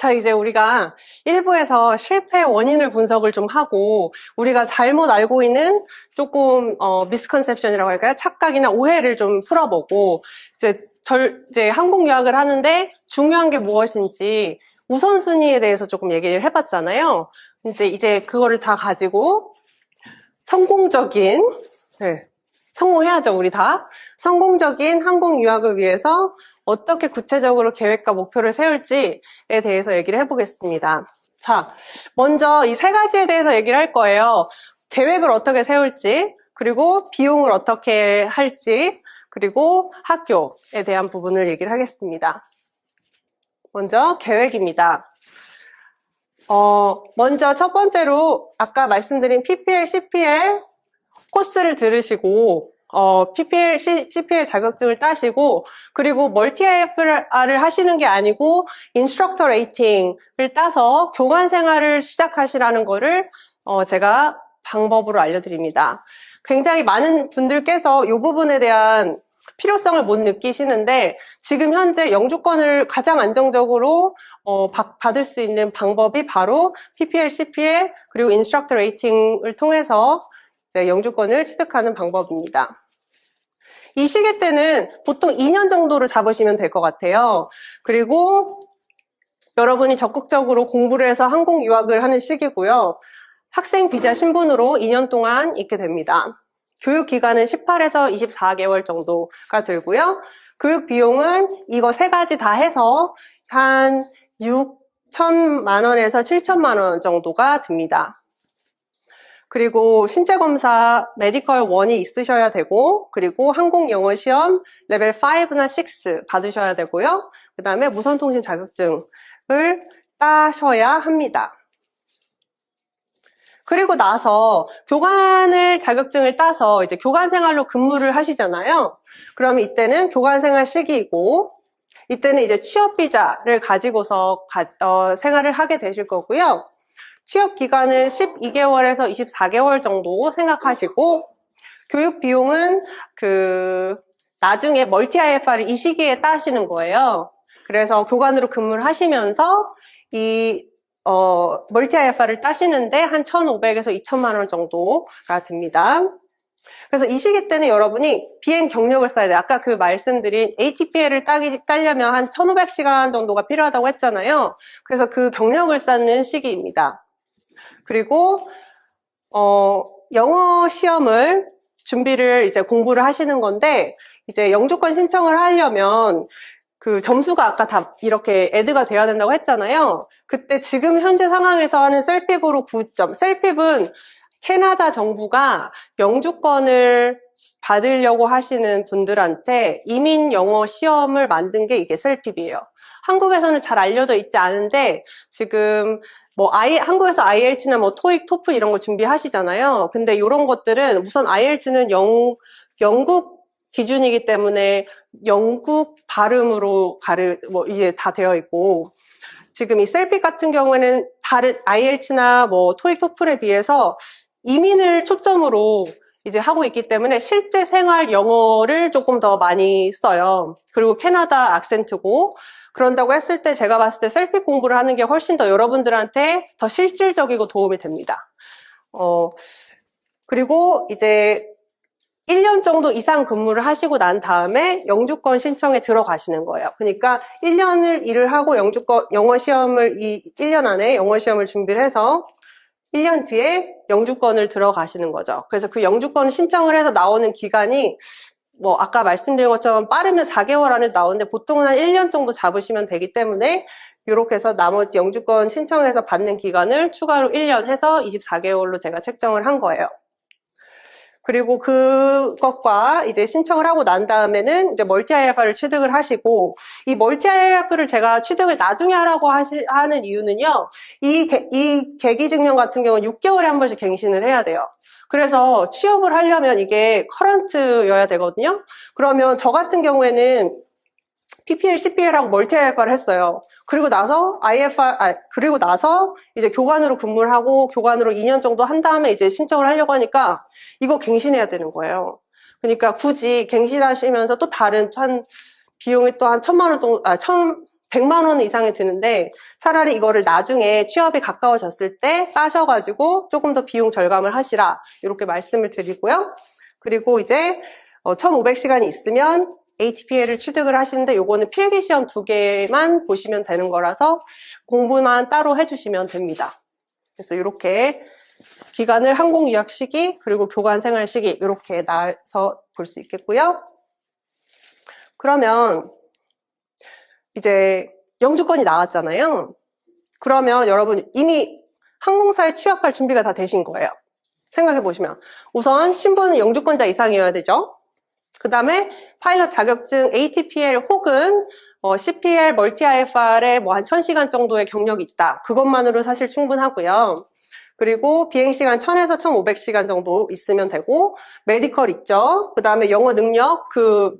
자, 이제 우리가 1부에서 실패 원인을 분석을 좀 하고 우리가 잘못 알고 있는 조금 미스컨셉션이라고 할까요? 착각이나 오해를 좀 풀어보고 이제 항공 유학을 하는데 중요한 게 무엇인지 우선순위에 대해서 조금 얘기를 해봤잖아요. 이제 그거를 다 가지고 성공적인 성공해야죠, 우리 다. 성공적인 항공 유학을 위해서 어떻게 구체적으로 계획과 목표를 세울지에 대해서 얘기를 해보겠습니다. 자, 먼저 이 세 가지에 대해서 얘기를 할 거예요. 계획을 어떻게 세울지, 그리고 비용을 어떻게 할지, 그리고 학교에 대한 부분을 얘기를 하겠습니다. 먼저 계획입니다. 먼저 첫 번째로 아까 말씀드린 PPL, CPL 코스를 들으시고 PPL, CPL 자격증을 따시고 그리고 멀티 IFR을 하시는 게 아니고 인스트럭터 레이팅을 따서 교관 생활을 시작하시라는 거를 제가 방법으로 알려드립니다. 굉장히 많은 분들께서 이 부분에 대한 필요성을 못 느끼시는데 지금 현재 영주권을 가장 안정적으로 받을 수 있는 방법이 바로 PPL, CPL 그리고 인스트럭터 레이팅을 통해서 영주권을 취득하는 방법입니다. 이 시기 때는 보통 2년 정도를 잡으시면 될 것 같아요. 그리고 여러분이 적극적으로 공부를 해서 항공 유학을 하는 시기고요. 학생 비자 신분으로 2년 동안 있게 됩니다. 교육 기간은 18에서 24개월 정도가 들고요. 교육 비용은 이거 세 가지 다 해서 한 6천만 원에서 7천만 원 정도가 듭니다. 그리고 신체검사 메디컬 1이 있으셔야 되고 그리고 항공영어시험 레벨 5나 6 받으셔야 되고요. 그 다음에 무선통신 자격증을 따셔야 합니다. 그리고 나서 교관을 자격증을 따서 이제 교관 생활로 근무를 하시잖아요. 그러면 이때는 교관 생활 시기이고 이때는 이제 취업 비자를 가지고서 생활을 하게 되실 거고요. 취업 기간은 12개월에서 24개월 정도 생각하시고 교육 비용은 나중에 멀티 IFR을 이 시기에 따시는 거예요. 그래서 교관으로 근무를 하시면서 이 멀티 IFR을 따시는데 한 1,500에서 2천만 원 정도가 듭니다. 그래서 이 시기 때는 여러분이 비행 경력을 쌓아야 돼요. 아까 말씀드린 ATPL을 따려면 한 1,500시간 정도가 필요하다고 했잖아요. 그래서 그 경력을 쌓는 시기입니다. 그리고 영어 시험을 준비를 이제 공부를 하시는 건데 이제 영주권 신청을 하려면 그 점수가 아까 다 이렇게 애드가 돼야 된다고 했잖아요. 그때 지금 현재 상황에서 하는 셀핍으로 9점. 셀핍은 캐나다 정부가 영주권을 받으려고 하시는 분들한테 이민 영어 시험을 만든 게 이게 셀핍이에요. 한국에서는 잘 알려져 있지 않은데 지금 한국에서 IELTS나 토익, 토플 이런 거 준비하시잖아요. 근데 이런 것들은 우선 IELTS는 영국 기준이기 때문에 영국 발음으로 이게 다 되어 있고 지금 이 셀핍 같은 경우에는 다른 IELTS나 토익, 토플에 비해서 이민을 초점으로 이제 하고 있기 때문에 실제 생활 영어를 조금 더 많이 써요. 그리고 캐나다 악센트고 그런다고 했을 때 제가 봤을 때 셀핍 공부를 하는 게 훨씬 더 여러분들한테 더 실질적이고 도움이 됩니다. 그리고 이제 1년 정도 이상 근무를 하시고 난 다음에 영주권 신청에 들어가시는 거예요. 그러니까 1년을 일을 하고 영어 시험을 1년 안에 영어 시험을 준비를 해서 1년 뒤에 영주권을 들어가시는 거죠. 그래서 그 영주권 신청을 해서 나오는 기간이 아까 말씀드린 것처럼 빠르면 4개월 안에 나오는데 보통은 한 1년 정도 잡으시면 되기 때문에 이렇게 해서 나머지 영주권 신청해서 받는 기간을 추가로 1년 해서 24개월로 제가 책정을 한 거예요. 그리고 그것과 이제 신청을 하고 난 다음에는 이제 멀티 IFR을 취득을 하시고 이 멀티 IFR을 제가 취득을 나중에 하라고 하는 이유는요. 이 계기 증명 같은 경우는 6개월에 한 번씩 갱신을 해야 돼요. 그래서 취업을 하려면 이게 커런트여야 되거든요. 그러면 저 같은 경우에는 PPL, CPL하고 멀티 IFR을 했어요. 그리고 나서 그리고 나서 이제 교관으로 근무를 하고 교관으로 2년 정도 한 다음에 이제 신청을 하려고 하니까 이거 갱신해야 되는 거예요. 그러니까 굳이 갱신하시면서 또 다른 비용이 또 한 1,000만 원 정도, 100만 원 이상이 드는데 차라리 이거를 나중에 취업이 가까워졌을 때 따셔가지고 조금 더 비용 절감을 하시라 이렇게 말씀을 드리고요. 그리고 이제 1500시간이 있으면 ATPL을 취득을 하시는데 요거는 필기시험 2개만 보시면 되는 거라서 공부만 따로 해주시면 됩니다. 그래서 이렇게 기간을 항공 유학 시기 그리고 교관 생활 시기 이렇게 나눠서 볼 수 있겠고요. 그러면 이제 영주권이 나왔잖아요. 그러면 여러분 이미 항공사에 취업할 준비가 다 되신 거예요. 생각해 보시면 우선 신분은 영주권자 이상이어야 되죠. 그 다음에 파일럿 자격증 ATPL 혹은 CPL, 멀티 IFR에 뭐 한 1000시간 정도의 경력이 있다. 그것만으로 사실 충분하고요. 그리고 비행시간 1000에서 1500시간 정도 있으면 되고, 메디컬 있죠. 그 다음에 영어 능력,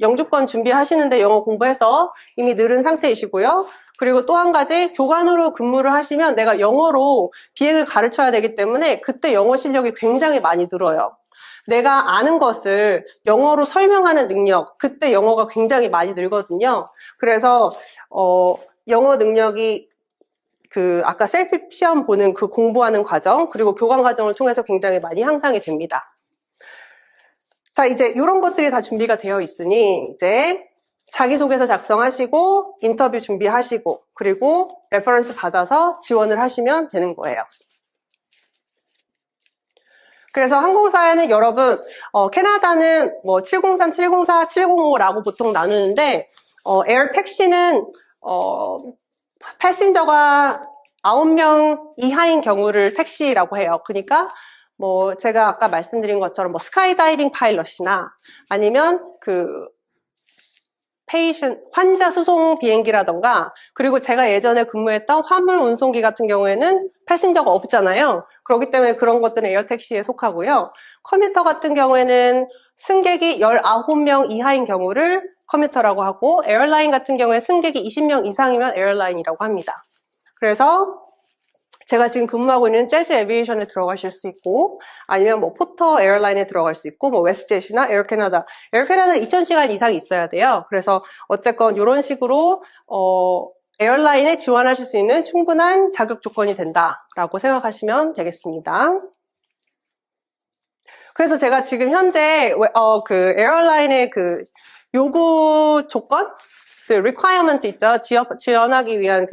영주권 준비하시는데 영어 공부해서 이미 늘은 상태이시고요. 그리고 또 한 가지, 교관으로 근무를 하시면 내가 영어로 비행을 가르쳐야 되기 때문에 그때 영어 실력이 굉장히 많이 늘어요. 내가 아는 것을 영어로 설명하는 능력, 그때 영어가 굉장히 많이 늘거든요. 그래서, 영어 능력이 아까 셀프 시험 보는 그 공부하는 과정, 그리고 교관 과정을 통해서 굉장히 많이 향상이 됩니다. 자, 이제 이런 것들이 다 준비가 되어 있으니, 이제 자기소개서 작성하시고, 인터뷰 준비하시고, 그리고 레퍼런스 받아서 지원을 하시면 되는 거예요. 그래서 항공사에는 여러분, 캐나다는 뭐 703, 704, 705라고 보통 나누는데, 에어 택시는, 패신저가 9명 이하인 경우를 택시라고 해요. 그러니까 뭐 제가 아까 말씀드린 것처럼 뭐 스카이다이빙 파일럿이나 아니면 환자 수송 비행기라던가, 그리고 제가 예전에 근무했던 화물 운송기 같은 경우에는 패신저가 없잖아요. 그렇기 때문에 그런 것들은 에어택시에 속하고요. 커뮤터 같은 경우에는 승객이 19명 이하인 경우를 커뮤터라고 하고, 에어라인 같은 경우에 승객이 20명 이상이면 에어라인이라고 합니다. 그래서 제가 지금 근무하고 있는 재즈 에비에이션에 들어가실 수 있고, 아니면 뭐 포터 에어라인에 들어갈 수 있고, 뭐 웨스트젯이나 에어캐나다. 에어캐나다는 2000시간 이상이 있어야 돼요. 그래서 어쨌건 이런 식으로 에어라인에 지원하실 수 있는 충분한 자격 조건이 된다라고 생각하시면 되겠습니다. 그래서 제가 지금 현재 에어라인의 요구 조건, requirement 있죠. 지원하기 위한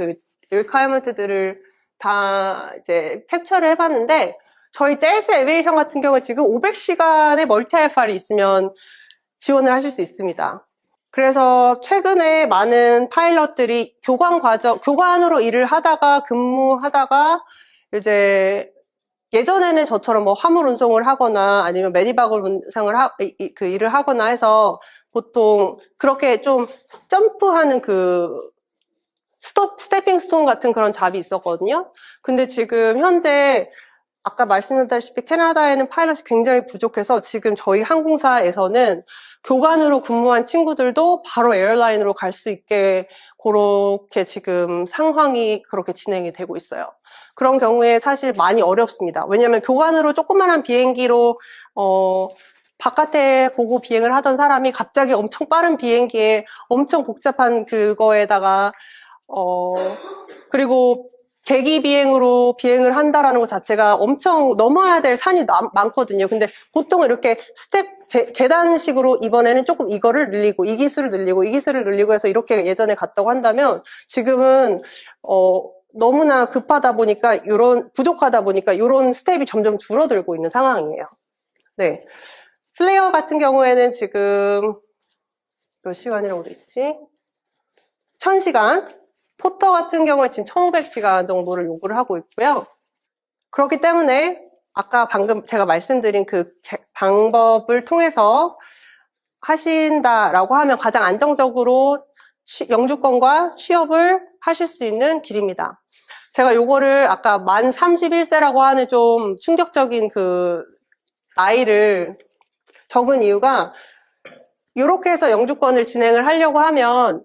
requirement들을 다 이제 캡처를 해봤는데, 저희 재즈 에비에이션 같은 경우에 지금 500시간의 멀티 IFR이 있으면 지원을 하실 수 있습니다. 그래서 최근에 많은 파일럿들이 교관으로 일을 하다가 근무하다가 이제 예전에는 저처럼 뭐 화물 운송을 하거나 아니면 메디박을 운송을 일을 하거나 해서 보통 그렇게 좀 점프하는 스태핑 스톤 같은 그런 잡이 있었거든요. 근데 지금 현재 아까 말씀드렸다시피 캐나다에는 파일럿이 굉장히 부족해서 지금 저희 항공사에서는 교관으로 근무한 친구들도 바로 에어라인으로 갈 수 있게 그렇게 지금 상황이 그렇게 진행이 되고 있어요. 그런 경우에 사실 많이 어렵습니다. 왜냐하면 교관으로 조그만한 비행기로 바깥에 보고 비행을 하던 사람이 갑자기 엄청 빠른 비행기에 엄청 복잡한 그거에다가 그리고 계기 비행으로 비행을 한다라는 것 자체가 엄청 넘어야 될 산이 많거든요. 근데 보통 이렇게 계단식으로 이번에는 조금 이거를 늘리고 이 기술을 늘리고 이 기술을 늘리고 해서 이렇게 예전에 갔다고 한다면 지금은 너무나 급하다 보니까 부족하다 보니까 이런 스텝이 점점 줄어들고 있는 상황이에요. 네. 플레이어 같은 경우에는 지금 몇 시간이라고 돼 있지? 1000시간. 포터 같은 경우에 지금 1500시간 정도를 요구를 하고 있고요. 그렇기 때문에 아까 방금 제가 말씀드린 방법을 통해서 하신다라고 하면 가장 안정적으로 영주권과 취업을 하실 수 있는 길입니다. 제가 요거를 아까 만 31세라고 하는 좀 충격적인 나이를 적은 이유가, 이렇게 해서 영주권을 진행을 하려고 하면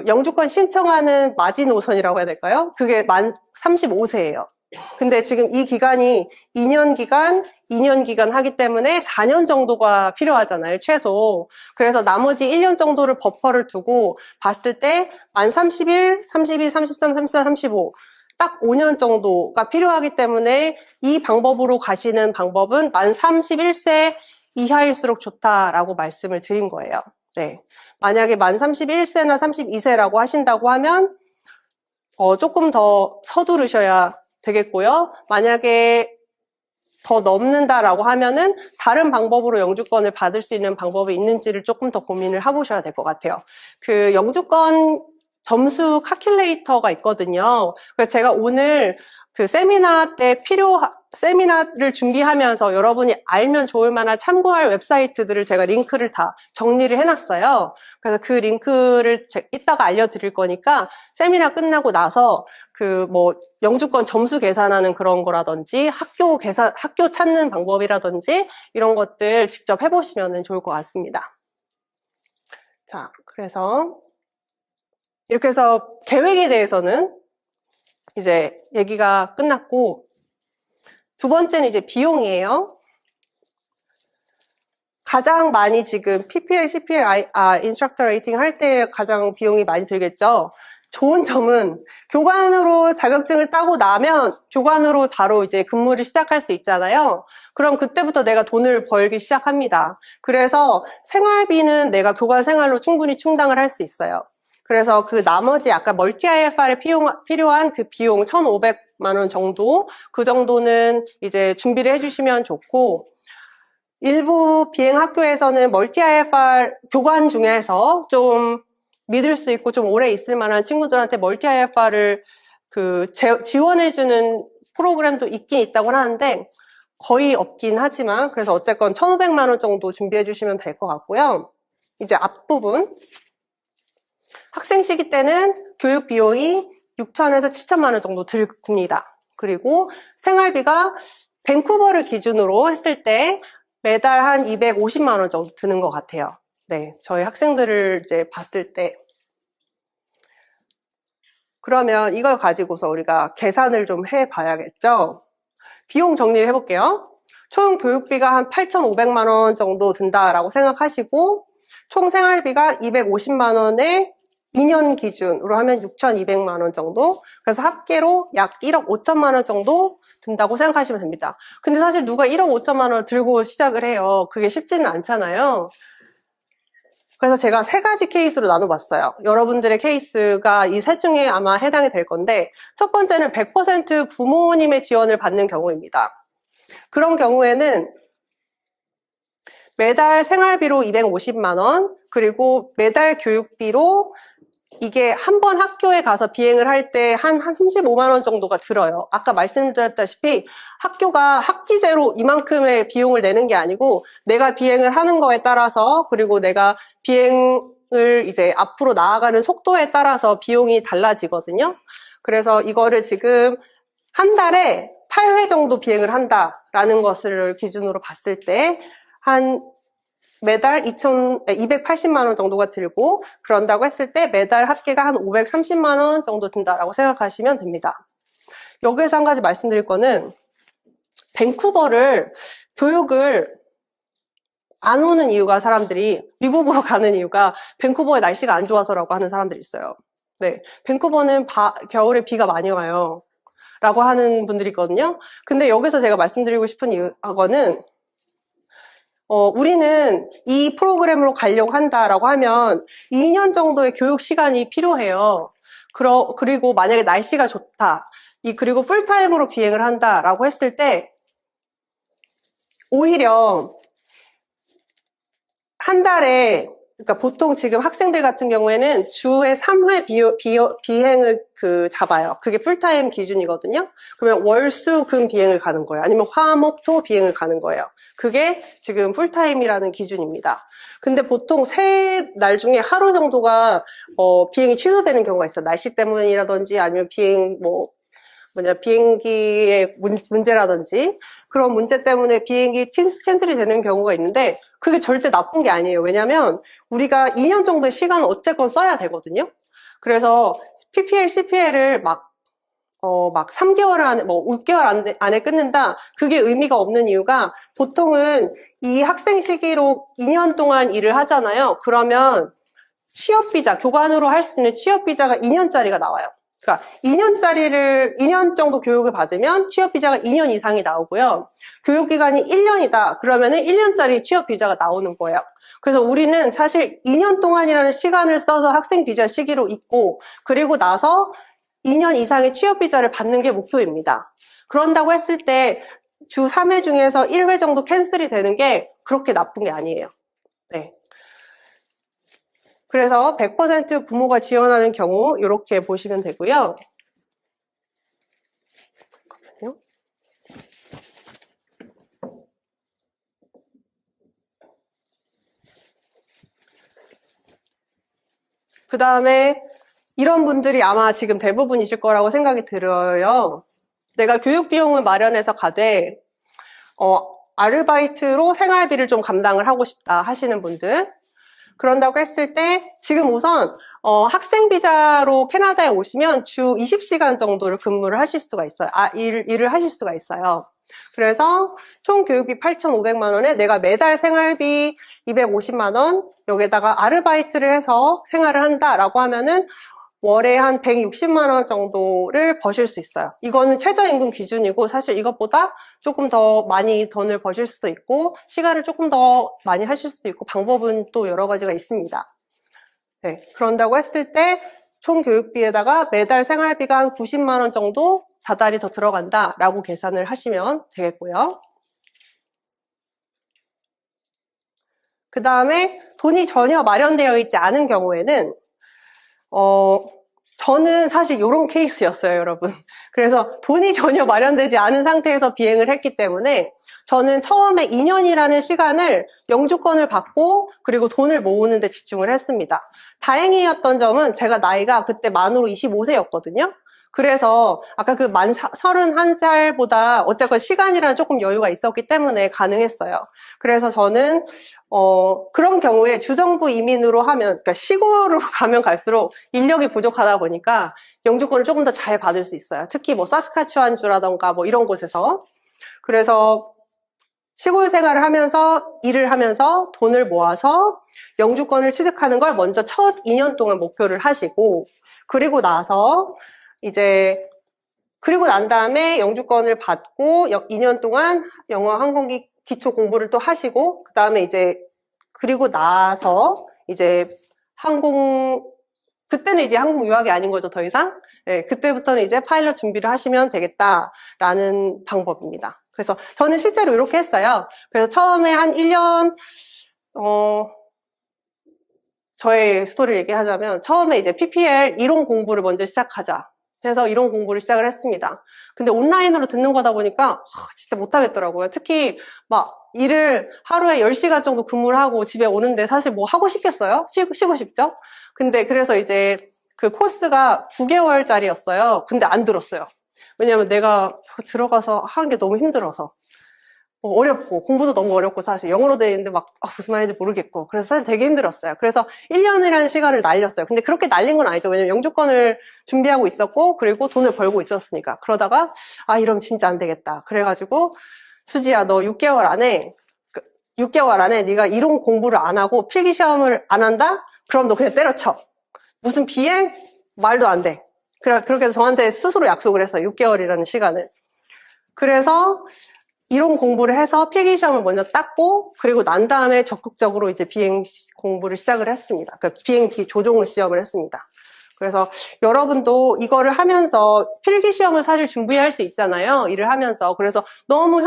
영주권 신청하는 마지노선이라고 해야 될까요? 그게 만 35세예요. 근데 지금 이 기간이 2년 기간 하기 때문에 4년 정도가 필요하잖아요, 최소. 그래서 나머지 1년 정도를 버퍼를 두고 봤을 때 만 31, 32, 33, 34, 35. 딱 5년 정도가 필요하기 때문에 이 방법으로 가시는 방법은 만 31세 이하일수록 좋다라고 말씀을 드린 거예요. 네. 만약에 만 31세나 32세라고 하신다고 하면 조금 더 서두르셔야 되겠고요. 만약에 더 넘는다라고 하면은 다른 방법으로 영주권을 받을 수 있는 방법이 있는지를 조금 더 고민을 해보셔야 될 것 같아요. 그 영주권 점수 카큘레이터가 있거든요. 그래서 제가 오늘 그 세미나를 준비하면서 여러분이 알면 좋을 만한 참고할 웹사이트들을 제가 링크를 다 정리를 해놨어요. 그래서 그 링크를 이따가 알려드릴 거니까 세미나 끝나고 나서 그 뭐 영주권 점수 계산하는 그런 거라든지 학교 찾는 방법이라든지 이런 것들 직접 해보시면 좋을 것 같습니다. 자, 그래서 이렇게 해서 계획에 대해서는 이제 얘기가 끝났고, 두 번째는 이제 비용이에요. 가장 많이 지금 PPL, CPL, 인스트럭터 레이팅 할 때 가장 비용이 많이 들겠죠. 좋은 점은 교관으로 자격증을 따고 나면 교관으로 바로 이제 근무를 시작할 수 있잖아요. 그럼 그때부터 내가 돈을 벌기 시작합니다. 그래서 생활비는 내가 교관 생활로 충분히 충당을 할 수 있어요. 그래서 그 나머지 아까 멀티 IFR에 필요한 그 비용 1,500만 원 정도, 그 정도는 이제 준비를 해주시면 좋고, 일부 비행 학교에서는 멀티 IFR 교관 중에서 좀 믿을 수 있고 좀 오래 있을 만한 친구들한테 멀티 IFR을 지원해주는 프로그램도 있긴 있다고 하는데 거의 없긴 하지만, 그래서 어쨌건 1,500만 원 정도 준비해 주시면 될 것 같고요. 이제 앞부분. 학생 시기 때는 교육 비용이 6,000에서 7,000만 원 정도 듭니다. 그리고 생활비가 밴쿠버를 기준으로 했을 때 매달 한 250만 원 정도 드는 것 같아요. 네, 저희 학생들을 이제 봤을 때. 그러면 이걸 가지고서 우리가 계산을 좀 해봐야겠죠? 비용 정리를 해볼게요. 총 교육비가 한 8,500만 원 정도 든다라고 생각하시고, 총 생활비가 250만 원에 2년 기준으로 하면 6,200만 원 정도, 그래서 합계로 약 1억 5천만 원 정도 든다고 생각하시면 됩니다. 근데 사실 누가 1억 5천만 원 들고 시작을 해요? 그게 쉽지는 않잖아요. 그래서 제가 세 가지 케이스로 나눠봤어요. 여러분들의 케이스가 이 셋 중에 아마 해당이 될 건데, 첫 번째는 100% 부모님의 지원을 받는 경우입니다. 그런 경우에는 매달 생활비로 250만 원, 그리고 매달 교육비로 이게 한 번 학교에 가서 비행을 할 때 한 35만 원 정도가 들어요. 아까 말씀드렸다시피 학교가 학기제로 이만큼의 비용을 내는 게 아니고 내가 비행을 하는 거에 따라서, 그리고 내가 비행을 이제 앞으로 나아가는 속도에 따라서 비용이 달라지거든요. 그래서 이거를 지금 한 달에 8회 정도 비행을 한다라는 것을 기준으로 봤을 때 한 매달 280만 원 정도가 들고, 그런다고 했을 때 매달 합계가 한 530만 원 정도 든다라고 생각하시면 됩니다. 여기에서 한 가지 말씀드릴 거는, 밴쿠버를 교육을 안 오는 이유가, 사람들이 미국으로 가는 이유가 밴쿠버의 날씨가 안 좋아서라고 하는 사람들이 있어요. 네, 밴쿠버는 겨울에 비가 많이 와요 라고 하는 분들이 있거든요. 근데 여기서 제가 말씀드리고 싶은 이유는, 우리는 이 프로그램으로 가려고 한다라고 하면 2년 정도의 교육 시간이 필요해요. 그리고 만약에 날씨가 좋다, 그리고 풀타임으로 비행을 한다라고 했을 때 오히려 한 달에, 그러니까 보통 지금 학생들 같은 경우에는 주에 3회 비행을 잡아요. 그게 풀타임 기준이거든요. 그러면 월, 수, 금 비행을 가는 거예요. 아니면 화, 목, 토 비행을 가는 거예요. 그게 지금 풀타임이라는 기준입니다. 근데 보통 세 날 중에 하루 정도가 비행이 취소되는 경우가 있어요. 날씨 때문이라든지 아니면 비행기의 문제라든지 그런 문제 때문에 비행기 캔슬이 되는 경우가 있는데, 그게 절대 나쁜 게 아니에요. 왜냐면 우리가 2년 정도의 시간을 어쨌건 써야 되거든요. 그래서 PPL, CPL을 막 막 3개월 안에, 뭐 6개월 안에 끊는다? 그게 의미가 없는 이유가 보통은 이 학생 시기로 2년 동안 일을 하잖아요. 그러면 취업비자, 교관으로 할 수 있는 취업비자가 2년짜리가 나와요. 그러니까 2년 정도 교육을 받으면 취업비자가 2년 이상이 나오고요. 교육기간이 1년이다. 그러면은 1년짜리 취업비자가 나오는 거예요. 그래서 우리는 사실 2년 동안이라는 시간을 써서 학생비자 시기로 있고, 그리고 나서 2년 이상의 취업비자를 받는 게 목표입니다. 그런다고 했을 때 주 3회 중에서 1회 정도 캔슬이 되는 게 그렇게 나쁜 게 아니에요. 네. 그래서 100% 부모가 지원하는 경우 이렇게 보시면 되고요. 잠깐만요. 그 다음에 이런 분들이 아마 지금 대부분이실 거라고 생각이 들어요. 내가 교육비용을 마련해서 가되 아르바이트로 생활비를 좀 감당을 하고 싶다 하시는 분들, 그런다고 했을 때 지금 우선 학생비자로 캐나다에 오시면 주 20시간 정도를 근무를 하실 수가 있어요. 일을 하실 수가 있어요. 그래서 총 교육비 8,500만 원에 내가 매달 생활비 250만 원, 여기다가 아르바이트를 해서 생활을 한다라고 하면은 월에 한 160만 원 정도를 버실 수 있어요. 이거는 최저임금 기준이고 사실 이것보다 조금 더 많이 돈을 버실 수도 있고 시간을 조금 더 많이 하실 수도 있고 방법은 또 여러 가지가 있습니다. 네, 그런다고 했을 때 총 교육비에다가 매달 생활비가 한 90만 원 정도 다달이 더 들어간다라고 계산을 하시면 되겠고요. 그 다음에 돈이 전혀 마련되어 있지 않은 경우에는 저는 사실 이런 케이스였어요, 여러분. 그래서 돈이 전혀 마련되지 않은 상태에서 비행을 했기 때문에 저는 처음에 2년이라는 시간을 영주권을 받고 그리고 돈을 모으는 데 집중을 했습니다. 다행이었던 점은 제가 나이가 그때 만으로 25세였거든요. 그래서 아까 그 만 31살보다 어쨌건 시간이랑 조금 여유가 있었기 때문에 가능했어요. 그래서 저는 그런 경우에 주정부 이민으로 하면, 그러니까 시골으로 가면 갈수록 인력이 부족하다 보니까 영주권을 조금 더 잘 받을 수 있어요. 특히 뭐 사스카추안주라던가 뭐 이런 곳에서. 그래서 시골 생활을 하면서 일을 하면서 돈을 모아서 영주권을 취득하는 걸 먼저 첫 2년 동안 목표를 하시고, 그리고 난 다음에 영주권을 받고 2년 동안 영어 항공기 기초 공부를 또 하시고, 그 다음에 그리고 나서 그때는 이제 항공 유학이 아닌 거죠, 더 이상. 네, 그때부터는 이제 파일럿 준비를 하시면 되겠다라는 방법입니다. 그래서 저는 실제로 이렇게 했어요. 그래서 처음에 한 1년, 저의 스토리를 얘기하자면, 처음에 이제 PPL 이론 공부를 먼저 시작하자 해서 이론 공부를 시작을 했습니다. 근데 온라인으로 듣는 거다 보니까 진짜 못하겠더라고요. 특히 막 일을 하루에 10시간 정도 근무를 하고 집에 오는데 사실 뭐 하고 싶겠어요? 쉬고 싶죠? 근데 그래서 이제 그 코스가 9개월짜리였어요. 근데 안 들었어요. 왜냐면 내가 들어가서 하는 게 너무 힘들어서. 어렵고 공부도 너무 어렵고 사실 영어로 되어 있는데 막 무슨 말인지 모르겠고 그래서 사실 되게 힘들었어요. 그래서 1년이라는 시간을 날렸어요. 근데 그렇게 날린 건 아니죠. 왜냐면 영주권을 준비하고 있었고 그리고 돈을 벌고 있었으니까. 그러다가 이러면 진짜 안 되겠다. 그래가지고 수지야 너 6개월 안에 네가 이론 공부를 안 하고 필기 시험을 안 한다? 그럼 너 그냥 때려쳐. 무슨 비행? 말도 안 돼. 그렇게 해서 저한테 스스로 약속을 했어요. 6개월이라는 시간을. 그래서 이론 공부를 해서 필기시험을 먼저 땄고 그리고 난 다음에 적극적으로 이제 비행 공부를 시작을 했습니다. 그러니까 비행기 조종을 시험을 했습니다. 그래서 여러분도 이거를 하면서 필기시험을 사실 준비할 수 있잖아요. 일을 하면서. 그래서 너무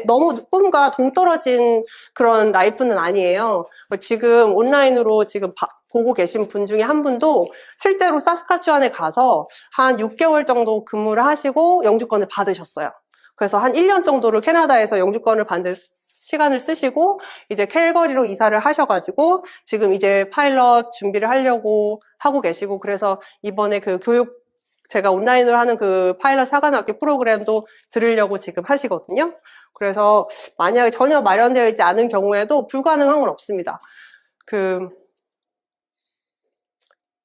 너무 꿈과 동떨어진 그런 라이프는 아니에요. 지금 온라인으로 지금 보고 계신 분 중에 한 분도 실제로 사스카추안에 가서 한 6개월 정도 근무를 하시고 영주권을 받으셨어요. 그래서 한 1년 정도를 캐나다에서 영주권을 받는 시간을 쓰시고 이제 캘거리로 이사를 하셔가지고 지금 이제 파일럿 준비를 하려고 하고 계시고 그래서 이번에 제가 온라인으로 하는 그 파일럿 사관학교 프로그램도 들으려고 지금 하시거든요. 그래서 만약에 전혀 마련되어 있지 않은 경우에도 불가능한 건 없습니다.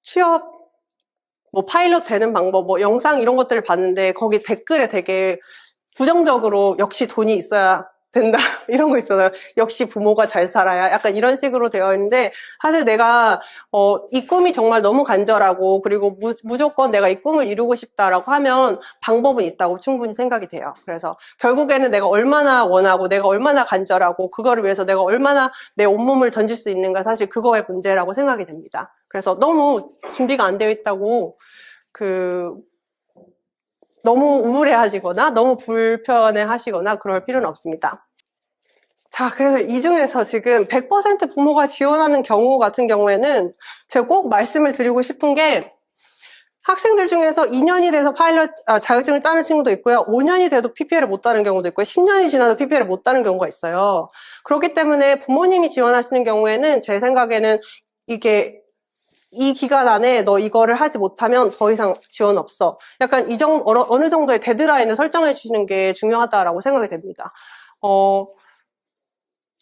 취업 뭐 파일럿 되는 방법, 뭐 영상 이런 것들을 봤는데 거기 댓글에 되게 부정적으로 역시 돈이 있어야 된다 이런 거 있잖아요. 역시 부모가 잘 살아야 약간 이런 식으로 되어 있는데 사실 내가 이 꿈이 정말 너무 간절하고 그리고 무조건 내가 이 꿈을 이루고 싶다라고 하면 방법은 있다고 충분히 생각이 돼요. 그래서 결국에는 내가 얼마나 원하고 내가 얼마나 간절하고 그거를 위해서 내가 얼마나 내 온몸을 던질 수 있는가 사실 그거의 문제라고 생각이 됩니다. 그래서 너무 준비가 안 되어 있다고 너무 우울해하시거나 너무 불편해하시거나 그럴 필요는 없습니다. 자, 그래서 이 중에서 지금 100% 부모가 지원하는 경우 같은 경우에는 제가 꼭 말씀을 드리고 싶은 게 학생들 중에서 2년이 돼서 파일럿 자격증을 따는 친구도 있고요. 5년이 돼도 PPL을 못 따는 경우도 있고요. 10년이 지나도 PPL을 못 따는 경우가 있어요. 그렇기 때문에 부모님이 지원하시는 경우에는 제 생각에는 이게 이 기간 안에 너 이거를 하지 못하면 더 이상 지원 없어. 약간 어느 정도의 데드라인을 설정해 주시는 게 중요하다라고 생각이 됩니다.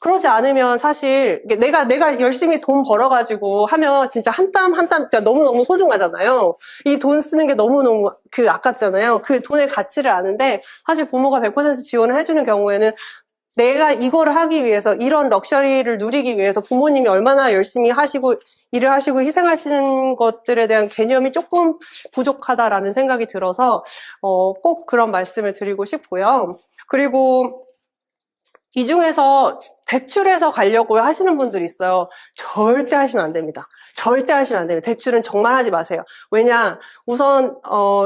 그러지 않으면 사실 내가 열심히 돈 벌어가지고 하면 진짜 한 땀 한 땀 너무너무 소중하잖아요. 이 돈 쓰는 게 너무너무 아깝잖아요. 그 돈의 가치를 아는데 사실 부모가 100% 지원을 해주는 경우에는 내가 이거를 하기 위해서 이런 럭셔리를 누리기 위해서 부모님이 얼마나 열심히 하시고 일을 하시고 희생하시는 것들에 대한 개념이 조금 부족하다라는 생각이 들어서 꼭 그런 말씀을 드리고 싶고요. 그리고 이 중에서 대출해서 가려고 하시는 분들이 있어요. 절대 하시면 안 됩니다. 절대 하시면 안 됩니다. 대출은 정말 하지 마세요. 왜냐, 우선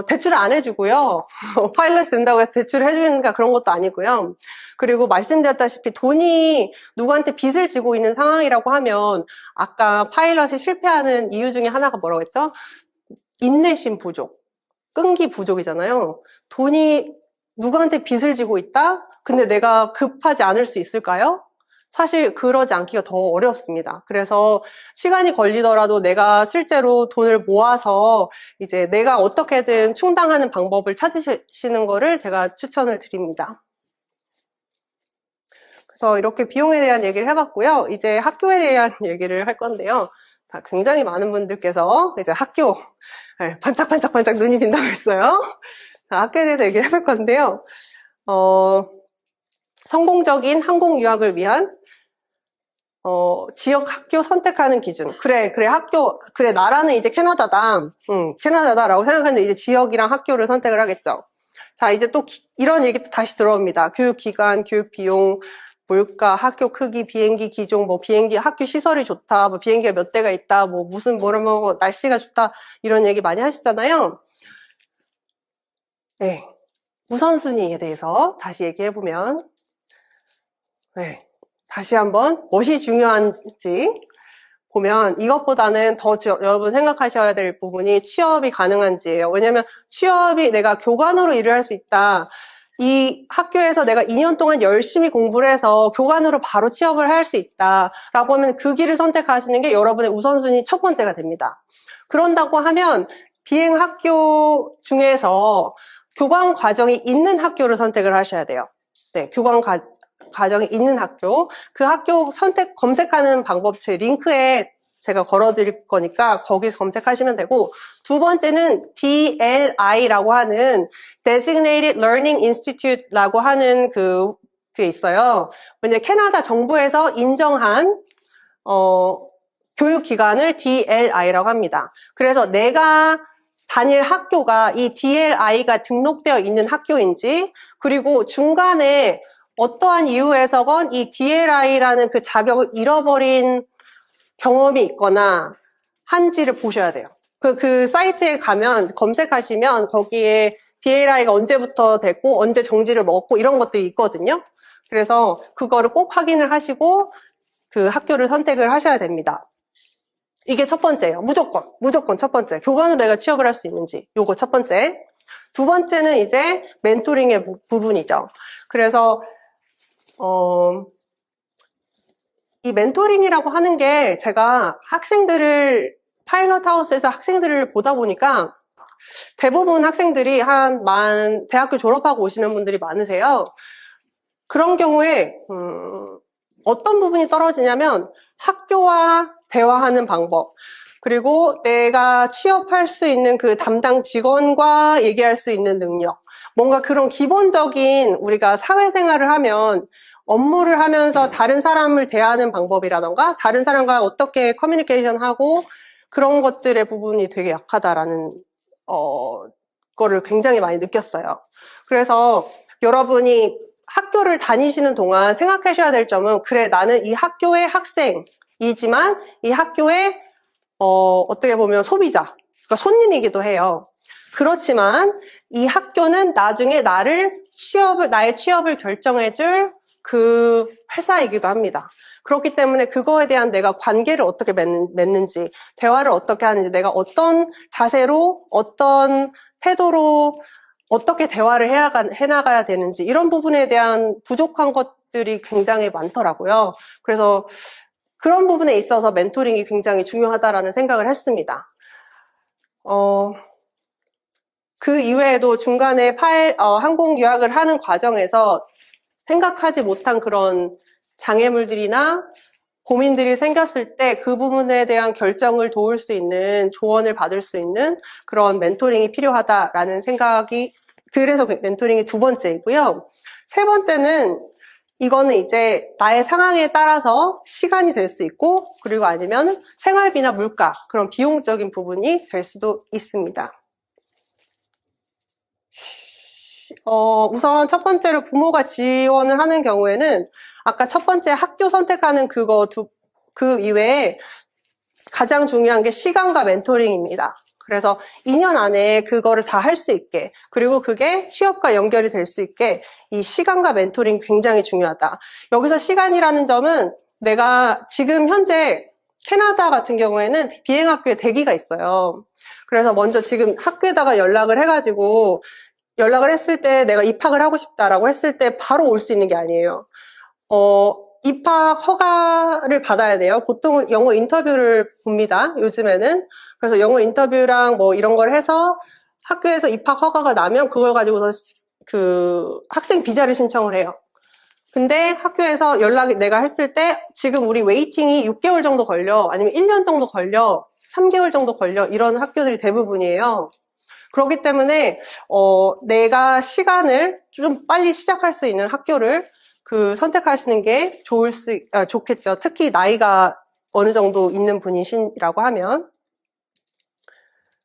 대출을 안 해주고요. 파일럿이 된다고 해서 대출을 해주는가 그런 것도 아니고요. 그리고 말씀드렸다시피 돈이 누구한테 빚을 지고 있는 상황이라고 하면 아까 파일럿이 실패하는 이유 중에 하나가 뭐라고 했죠? 인내심 부족, 끈기 부족이잖아요. 돈이 누구한테 빚을 지고 있다? 근데 내가 급하지 않을 수 있을까요? 사실 그러지 않기가 더 어렵습니다. 그래서 시간이 걸리더라도 내가 실제로 돈을 모아서 이제 내가 어떻게든 충당하는 방법을 찾으시는 거를 제가 추천을 드립니다. 그래서 이렇게 비용에 대한 얘기를 해봤고요. 이제 학교에 대한 얘기를 할 건데요. 굉장히 많은 분들께서 이제 학교 반짝반짝반짝 눈이 빈다고 했어요. 학교에 대해서 얘기를 해볼 건데요. 성공적인 항공 유학을 위한 지역 학교 선택하는 기준. 그래 나라는 이제 캐나다다. 캐나다다라고 생각하는데 이제 지역이랑 학교를 선택을 하겠죠. 자, 이제 또 이런 얘기도 다시 들어옵니다. 교육 기간, 교육 비용, 물가, 학교 크기, 비행기 기종, 뭐 비행기 학교 시설이 좋다, 뭐 비행기가 몇 대가 있다, 뭐 무슨 날씨가 좋다 이런 얘기 많이 하시잖아요. 네. 우선순위에 대해서 다시 얘기해 보면 다시 한번 무엇이 중요한지 보면 이것보다는 더 여러분 생각하셔야 될 부분이 취업이 가능한지예요. 왜냐하면 취업이 내가 교관으로 일을 할 수 있다. 이 학교에서 내가 2년 동안 열심히 공부를 해서 교관으로 바로 취업을 할 수 있다라고 하면 그 길을 선택하시는 게 여러분의 우선순위 첫 번째가 됩니다. 그런다고 하면 비행 학교 중에서 교관 과정이 있는 학교를 선택을 하셔야 돼요. 네, 교관 과정이 있는 학교, 그 학교 검색하는 방법 제 링크에 제가 걸어드릴 거니까 거기서 검색하시면 되고, 두 번째는 DLI라고 하는 Designated Learning Institute라고 하는 그게 있어요. 왜냐면 캐나다 정부에서 인정한 교육기관을 DLI라고 합니다. 그래서 내가 다닐 학교가 이 DLI가 등록되어 있는 학교인지, 그리고 중간에 어떠한 이유에서건 이 DLI라는 그 자격을 잃어버린 경험이 있거나 한지를 보셔야 돼요. 그 사이트에 가면 검색하시면 거기에 DLI가 언제부터 됐고 언제 정지를 먹었고 이런 것들이 있거든요. 그래서 그거를 꼭 확인을 하시고 그 학교를 선택을 하셔야 됩니다. 이게 첫 번째예요. 무조건 첫 번째. 교관으로 내가 취업을 할 수 있는지. 요거 첫 번째. 두 번째는 이제 멘토링의 부분이죠. 그래서 이 멘토링이라고 하는 게 제가 파일럿 하우스에서 학생들을 보다 보니까 대부분 학생들이 대학교 졸업하고 오시는 분들이 많으세요. 그런 경우에 어떤 부분이 떨어지냐면 학교와 대화하는 방법. 그리고 내가 취업할 수 있는 그 담당 직원과 얘기할 수 있는 능력. 뭔가 그런 기본적인 우리가 사회생활을 하면 업무를 하면서 다른 사람을 대하는 방법이라던가 다른 사람과 어떻게 커뮤니케이션하고 그런 것들의 부분이 되게 약하다라는 거를 굉장히 많이 느꼈어요. 그래서 여러분이 학교를 다니시는 동안 생각하셔야 될 점은 그래 나는 이 학교의 학생이지만 이 학교의 어떻게 보면 소비자, 그러니까 손님이기도 해요. 그렇지만 이 학교는 나중에 나의 취업을 결정해줄 그 회사이기도 합니다. 그렇기 때문에 그거에 대한 내가 관계를 어떻게 맺는지, 대화를 어떻게 하는지, 내가 어떤 자세로, 어떤 태도로 어떻게 대화를 해나가야 되는지 이런 부분에 대한 부족한 것들이 굉장히 많더라고요. 그래서 그런 부분에 있어서 멘토링이 굉장히 중요하다라는 생각을 했습니다. 그 이외에도 중간에 항공 유학을 하는 과정에서 생각하지 못한 그런 장애물들이나 고민들이 생겼을 때 그 부분에 대한 결정을 도울 수 있는 조언을 받을 수 있는 그런 멘토링이 필요하다라는 생각이 그래서 멘토링이 두 번째이고요. 세 번째는 이거는 이제 나의 상황에 따라서 시간이 될 수 있고 그리고 아니면 생활비나 물가 그런 비용적인 부분이 될 수도 있습니다. 우선 첫 번째로 부모가 지원을 하는 경우에는 아까 첫 번째 학교 선택하는 그 이외에 가장 중요한 게 시간과 멘토링입니다. 그래서 2년 안에 그거를 다 할 수 있게 그리고 그게 취업과 연결이 될 수 있게 이 시간과 멘토링이 굉장히 중요하다. 여기서 시간이라는 점은 내가 지금 현재 캐나다 같은 경우에는 비행학교에 대기가 있어요. 그래서 먼저 지금 학교에다가 연락을 해가지고 연락을 했을 때 내가 입학을 하고 싶다라고 했을 때 바로 올 수 있는 게 아니에요. 입학 허가를 받아야 돼요. 보통 영어 인터뷰를 봅니다. 요즘에는. 그래서 영어 인터뷰랑 뭐 이런 걸 해서 학교에서 입학 허가가 나면 그걸 가지고서 그 학생 비자를 신청을 해요. 근데 학교에서 연락이 내가 했을 때 지금 우리 웨이팅이 6개월 정도 걸려 아니면 1년 정도 걸려 3개월 정도 걸려 이런 학교들이 대부분이에요. 그렇기 때문에 내가 시간을 좀 빨리 시작할 수 있는 학교를 선택하시는 게 좋겠죠. 특히 나이가 어느 정도 있는 분이시라고 하면.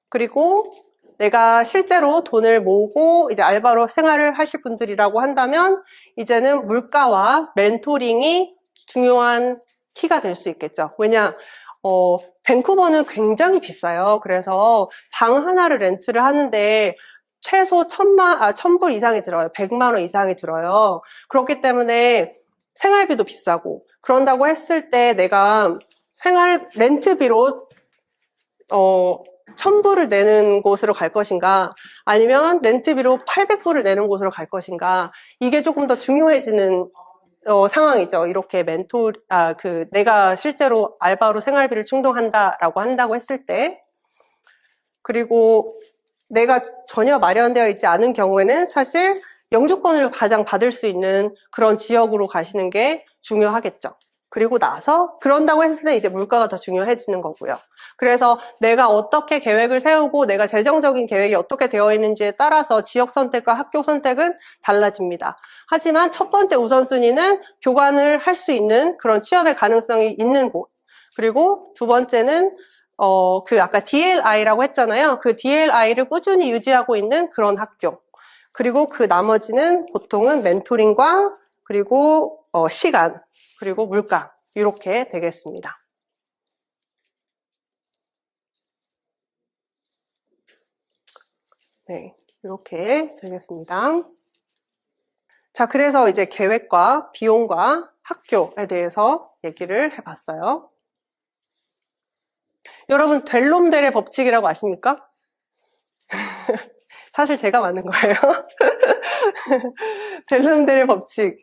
그리고 내가 실제로 돈을 모으고 이제 알바로 생활을 하실 분들이라고 한다면 이제는 물가와 멘토링이 중요한 키가 될 수 있겠죠. 왜냐, 밴쿠버는 굉장히 비싸요. 그래서 방 하나를 렌트를 하는데 최소 1,000불 이상이 들어요. 100만 원 이상이 들어요. 그렇기 때문에 생활비도 비싸고 그런다고 했을 때 내가 렌트비로 1,000불을 내는 곳으로 갈 것인가 아니면 렌트비로 800불을 내는 곳으로 갈 것인가 이게 조금 더 중요해지는 상황이죠. 이렇게 내가 실제로 알바로 생활비를 충당한다라고 한다고 했을 때. 그리고 내가 전혀 마련되어 있지 않은 경우에는 사실 영주권을 가장 받을 수 있는 그런 지역으로 가시는 게 중요하겠죠. 그리고 나서 그런다고 했을 때 이제 물가가 더 중요해지는 거고요. 그래서 내가 어떻게 계획을 세우고 내가 재정적인 계획이 어떻게 되어 있는지에 따라서 지역 선택과 학교 선택은 달라집니다. 하지만 첫 번째 우선순위는 교환을 할 수 있는 그런 취업의 가능성이 있는 곳. 그리고 두 번째는 아까 DLI라고 했잖아요. 그 DLI를 꾸준히 유지하고 있는 그런 학교. 그리고 그 나머지는 보통은 멘토링과 그리고 시간. 그리고 물가 이렇게 되겠습니다. 네, 이렇게 되겠습니다. 자, 그래서 이제 계획과 비용과 학교에 대해서 얘기를 해봤어요. 여러분, 델롬델의 법칙이라고 아십니까? 사실 제가 만든 거예요. 델롬델의 법칙.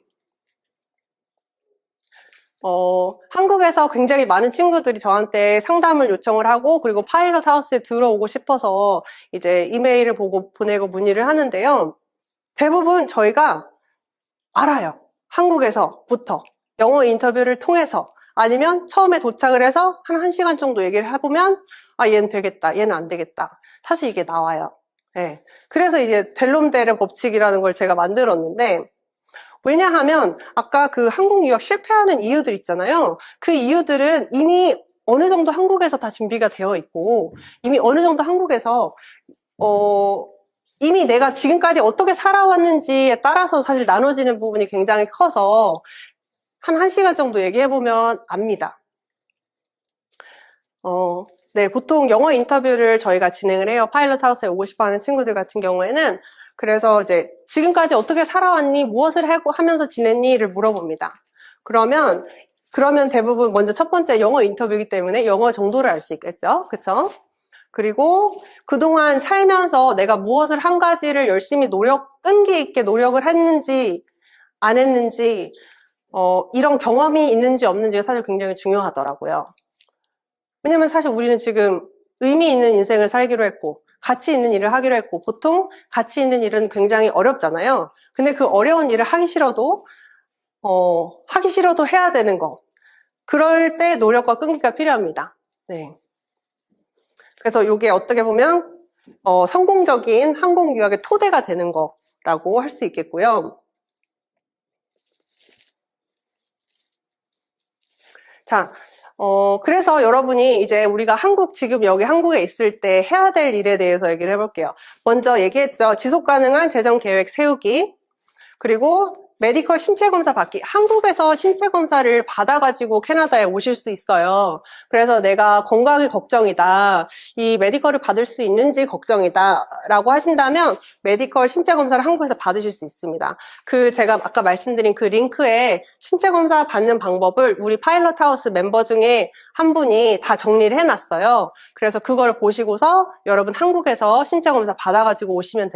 한국에서 굉장히 많은 친구들이 저한테 상담을 요청을 하고 그리고 파일럿 하우스에 들어오고 싶어서 이제 이메일을 보내고 문의를 하는데요. 대부분 저희가 알아요. 한국에서부터 영어 인터뷰를 통해서 아니면 처음에 도착을 해서 한 1시간 정도 얘기를 해보면 아, 얘는 되겠다, 얘는 안 되겠다. 사실 이게 나와요. 네. 그래서 이제 델롬데르 법칙이라는 걸 제가 만들었는데, 왜냐하면 아까 그 한국 유학 실패하는 이유들 있잖아요. 그 이유들은 이미 어느 정도 한국에서 다 준비가 되어 있고, 이미 어느 정도 한국에서 이미 내가 지금까지 어떻게 살아왔는지에 따라서 사실 나눠지는 부분이 굉장히 커서 한 1시간 정도 얘기해보면 압니다. 네, 보통 영어 인터뷰를 저희가 진행을 해요. 파일럿 하우스에 오고 싶어 하는 친구들 같은 경우에는. 그래서 이제 지금까지 어떻게 살아왔니? 무엇을 하면서 지냈니?를 물어봅니다. 그러면 대부분 먼저 첫 번째 영어 인터뷰이기 때문에 영어 정도를 알 수 있겠죠? 그쵸? 그리고 그동안 살면서 내가 무엇을 한 가지를 열심히 끈기 있게 노력을 했는지, 안 했는지, 이런 경험이 있는지 없는지가 사실 굉장히 중요하더라고요. 왜냐면 사실 우리는 지금 의미 있는 인생을 살기로 했고, 가치 있는 일을 하기로 했고, 보통 가치 있는 일은 굉장히 어렵잖아요. 근데 그 어려운 일을 하기 싫어도 해야 되는 거. 그럴 때 노력과 끈기가 필요합니다. 네. 그래서 이게 어떻게 보면 성공적인 한국 유학의 토대가 되는 거라고 할 수 있겠고요. 자, 그래서 여러분이 이제 우리가 지금 여기 한국에 있을 때 해야 될 일에 대해서 얘기를 해볼게요. 먼저 얘기했죠. 지속 가능한 재정 계획 세우기. 그리고 메디컬 신체 검사 받기. 한국에서 신체 검사를 받아가지고 캐나다에 오실 수 있어요. 그래서 내가 건강이 걱정이다. 이 메디컬을 받을 수 있는지 걱정이다. 라고 하신다면 메디컬 신체 검사를 한국에서 받으실 수 있습니다. 제가 아까 말씀드린 그 링크에 신체 검사 받는 방법을 우리 파일럿 하우스 멤버 중에 한 분이 다 정리를 해놨어요. 그래서 그걸 보시고서 여러분 한국에서 신체 검사 받아가지고 오시면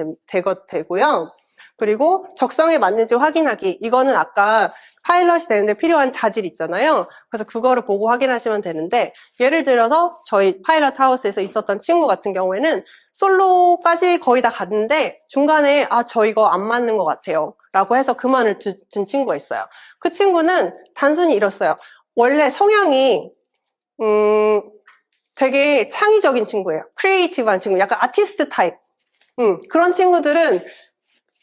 되고요. 그리고 적성에 맞는지 확인하기. 이거는 아까 파일럿이 되는데 필요한 자질 있잖아요. 그래서 그거를 보고 확인하시면 되는데, 예를 들어서 저희 파일럿 하우스에서 있었던 친구 같은 경우에는 솔로까지 거의 다 갔는데 중간에 저 이거 안 맞는 것 같아요 라고 해서 그만을 둔 친구가 있어요. 그 친구는 단순히 이랬어요. 원래 성향이 되게 창의적인 친구예요. 크리에이티브한 친구, 약간 아티스트 타입. 그런 친구들은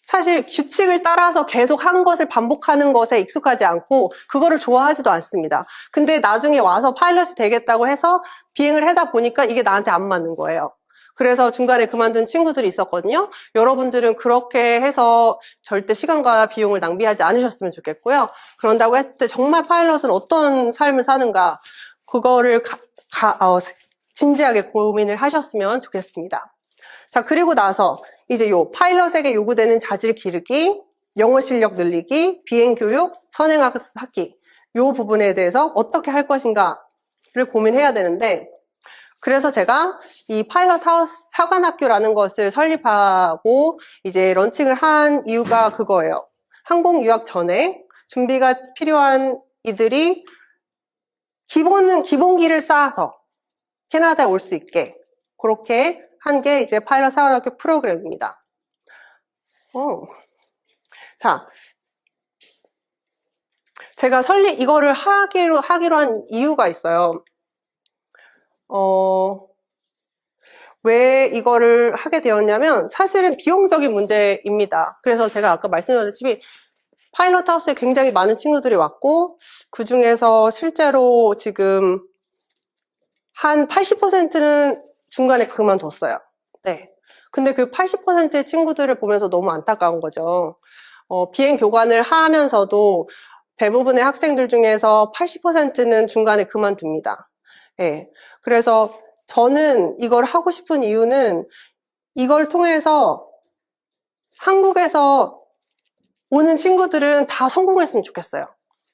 사실 규칙을 따라서 계속 한 것을 반복하는 것에 익숙하지 않고 그거를 좋아하지도 않습니다. 근데 나중에 와서 파일럿이 되겠다고 해서 비행을 하다 보니까 이게 나한테 안 맞는 거예요. 그래서 중간에 그만둔 친구들이 있었거든요. 여러분들은 그렇게 해서 절대 시간과 비용을 낭비하지 않으셨으면 좋겠고요. 그런다고 했을 때 정말 파일럿은 어떤 삶을 사는가, 그거를 진지하게 고민을 하셨으면 좋겠습니다. 자, 그리고 나서 이제 파일럿에게 요구되는 자질 기르기, 영어 실력 늘리기, 비행 교육, 선행학습 학기, 요 부분에 대해서 어떻게 할 것인가를 고민해야 되는데, 그래서 제가 이 파일럿 하우스 사관학교라는 것을 설립하고 이제 런칭을 한 이유가 그거예요. 항공 유학 전에 준비가 필요한 이들이 기본기를 쌓아서 캐나다에 올 수 있게 그렇게 한 게 이제 파일럿 사관학교 프로그램입니다. 자, 제가 이거를 하기로 한 이유가 있어요. 왜 이거를 하게 되었냐면 사실은 비용적인 문제입니다. 그래서 제가 아까 말씀드렸다시피 파일럿 하우스에 굉장히 많은 친구들이 왔고 그 중에서 실제로 지금 한 80%는 중간에 그만뒀어요. 네. 근데 그 80%의 친구들을 보면서 너무 안타까운 거죠. 비행 교관을 하면서도 대부분의 학생들 중에서 80%는 중간에 그만둡니다. 네. 그래서 저는 이걸 하고 싶은 이유는 이걸 통해서 한국에서 오는 친구들은 다 성공했으면 좋겠어요.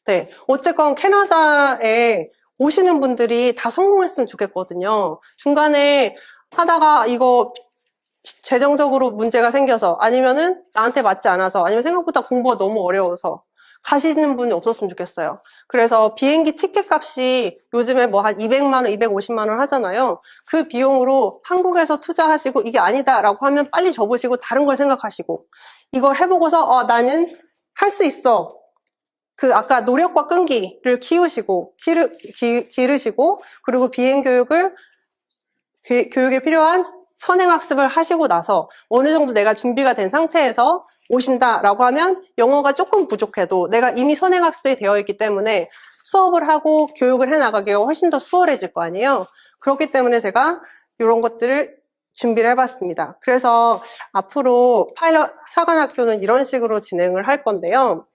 네. 어쨌건 캐나다에 오시는 분들이 다 성공했으면 좋겠거든요. 중간에 하다가 이거 재정적으로 문제가 생겨서 아니면은 나한테 맞지 않아서 아니면 생각보다 공부가 너무 어려워서 가시는 분이 없었으면 좋겠어요. 그래서 비행기 티켓 값이 요즘에 뭐 한 200만 원, 250만 원 하잖아요. 그 비용으로 한국에서 투자하시고 이게 아니다라고 하면 빨리 접으시고 다른 걸 생각하시고 이걸 해보고서 나는 할 수 있어. 그 아까 노력과 끈기를 기르시고 그리고 비행 교육을 교육에 필요한 선행학습을 하시고 나서 어느 정도 내가 준비가 된 상태에서 오신다라고 하면 영어가 조금 부족해도 내가 이미 선행학습이 되어 있기 때문에 수업을 하고 교육을 해나가기가 훨씬 더 수월해질 거 아니에요. 그렇기 때문에 제가 이런 것들을 준비를 해봤습니다. 그래서 앞으로 파일럿 사관학교는 이런 식으로 진행을 할 건데요.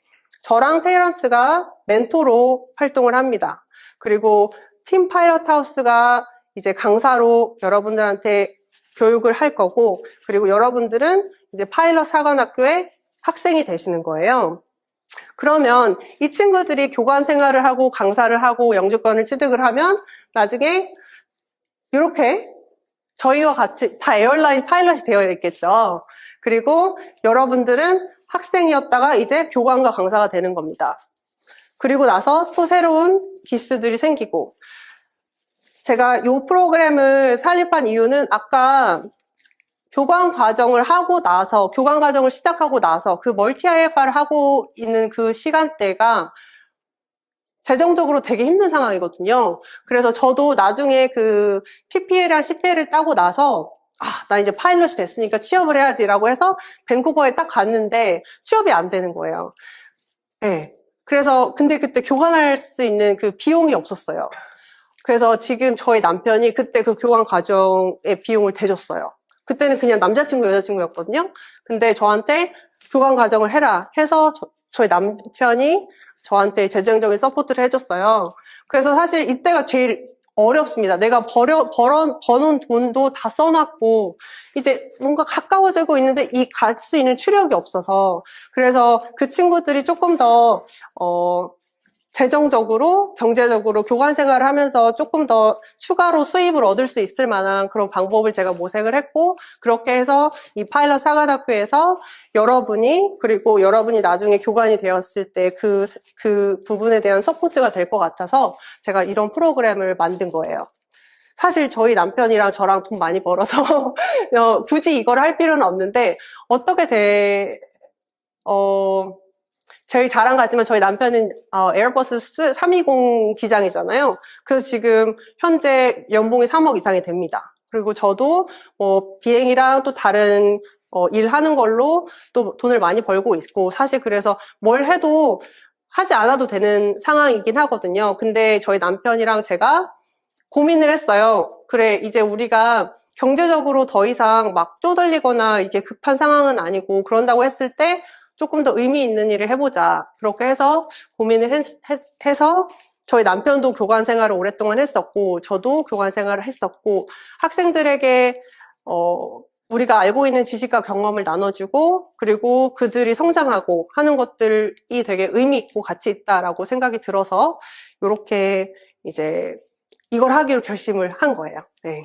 저랑 테이런스가 멘토로 활동을 합니다. 그리고 팀 파일럿 하우스가 이제 강사로 여러분들한테 교육을 할 거고, 그리고 여러분들은 이제 파일럿 사관학교의 학생이 되시는 거예요. 그러면 이 친구들이 교관 생활을 하고 강사를 하고 영주권을 취득을 하면 나중에 이렇게 저희와 같이 다 에어라인 파일럿이 되어 있겠죠. 그리고 여러분들은 학생이었다가 이제 교관과 강사가 되는 겁니다. 그리고 나서 또 새로운 기수들이 생기고, 제가 이 프로그램을 설립한 이유는 아까 교관 과정을 시작하고 나서 그 멀티 IFR을 하고 있는 그 시간대가 재정적으로 되게 힘든 상황이거든요. 그래서 저도 나중에 그 PPL이랑 CPL을 따고 나서 나 이제 파일럿이 됐으니까 취업을 해야지라고 해서 밴쿠버에 딱 갔는데 취업이 안 되는 거예요. 네. 그래서 근데 그때 교관할 수 있는 그 비용이 없었어요. 그래서 지금 저희 남편이 그때 그 교관 과정의 비용을 대줬어요. 그때는 그냥 남자친구, 여자친구였거든요. 근데 저한테 교관 과정을 해라 해서 저희 남편이 저한테 재정적인 서포트를 해줬어요. 그래서 사실 이때가 제일 어렵습니다. 내가 버는 돈도 다 써놨고, 이제 뭔가 가까워지고 있는데 갈 수 있는 추력이 없어서. 그래서 그 친구들이 조금 더, 재정적으로, 경제적으로 교관 생활을 하면서 조금 더 추가로 수입을 얻을 수 있을 만한 그런 방법을 제가 모색을 했고, 그렇게 해서 이 파일럿 사관학교에서 그리고 여러분이 나중에 교관이 되었을 때 그 부분에 대한 서포트가 될 것 같아서 제가 이런 프로그램을 만든 거예요. 사실 저희 남편이랑 저랑 돈 많이 벌어서 굳이 이걸 할 필요는 없는데, 제일 자랑 같지만 저희 남편은 에어버스 320 기장이잖아요. 그래서 지금 현재 연봉이 3억 이상이 됩니다. 그리고 저도 비행이랑 또 다른 일하는 걸로 또 돈을 많이 벌고 있고, 사실 그래서 뭘 해도 하지 않아도 되는 상황이긴 하거든요. 근데 저희 남편이랑 제가 고민을 했어요. 그래, 이제 우리가 경제적으로 더 이상 막 쪼들리거나 이게 급한 상황은 아니고 그런다고 했을 때 조금 더 의미 있는 일을 해보자. 그렇게 해서 고민을 해서 저희 남편도 교관 생활을 오랫동안 했었고, 저도 교관 생활을 했었고, 학생들에게 우리가 알고 있는 지식과 경험을 나눠주고, 그리고 그들이 성장하고 하는 것들이 되게 의미 있고 가치 있다라고 생각이 들어서 이렇게 이제 이걸 하기로 결심을 한 거예요. 네.